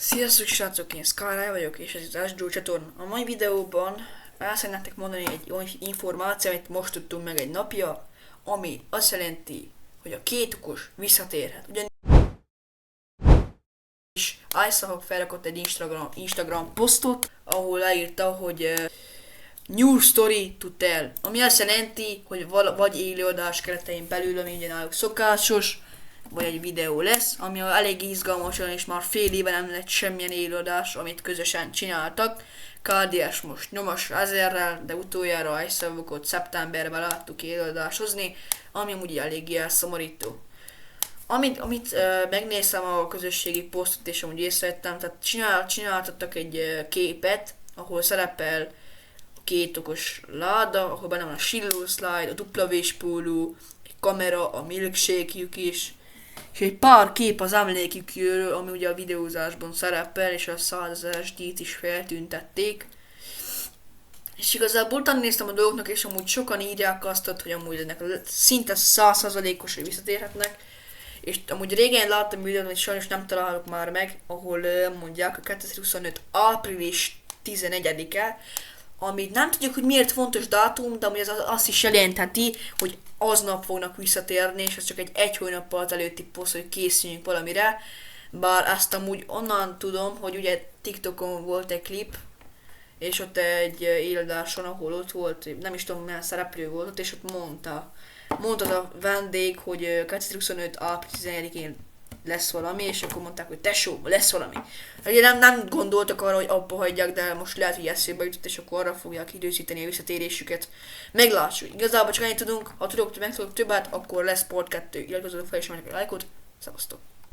Sziasztok srácok, én Skyline vagyok, és ez az Asdrú csatorna. A mai videóban el szeretnék mondani egy olyan információ, amit most tudtunk meg egy napja, ami azt jelenti, hogy a két okos visszatérhet. Ugyanis Isahawk felrakott egy Instagram posztot, ahol leírta, hogy New Story to Tell, ami azt jelenti, hogy vagy élőadás keretein belül, ami ugye náluk szokásos, vagy egy videó lesz, ami elég izgalmasan, és már fél éve nem lett semmilyen élőadás, amit közösen csináltak. KDS most nyomos ezerrel, de utoljára Isahawkot szeptemberben láttuk élőadásozni, ami amúgy eléggé elszomorító. Amit megnéztem a közösségi posztot, és amúgy észrevettem, tehát csináltattak egy képet, ahol szerepel két okos láda, ahol benne van a Shillow Slide, a dupla véspóló, egy kamera, a milkshake-jük is, és egy pár kép az emlékükről, ami ugye a videózásban szerepel, és a 100 000-es díjat is feltüntették. És igazából utána néztem a dolgoknak, és amúgy sokan írják azt, hogy amúgy ennek szinte 100%-os, hogy visszatérhetnek. És amúgy régen láttam videót, hogy sajnos nem találok már meg, ahol mondják a 2025. április 11-e, amit nem tudjuk, hogy miért fontos dátum, de amúgy ez azt is jelentheti, hogy aznap fognak visszatérni, és ez csak egy hónappal előtti poszt, hogy készüljünk valamire. Bár ezt amúgy onnan tudom, hogy ugye TikTokon volt egy klip, és ott egy élőadáson, ahol ott volt, nem is tudom milyen szereplő volt ott, és ott mondta a vendég, hogy 2025. április 11-én lesz valami, és akkor mondták, hogy tesó, lesz valami. Ugye nem gondoltak arra, hogy abba hagyják, de most lehet, hogy eszébe jutott, és akkor arra fogják időzíteni a visszatérésüket. Meglássuk. Igazából csak ennyit tudunk, ha tudok, meg tudok többet, akkor lesz Part 2. Iratkozzatok fel és menjetek a lájkot. Szevasztok!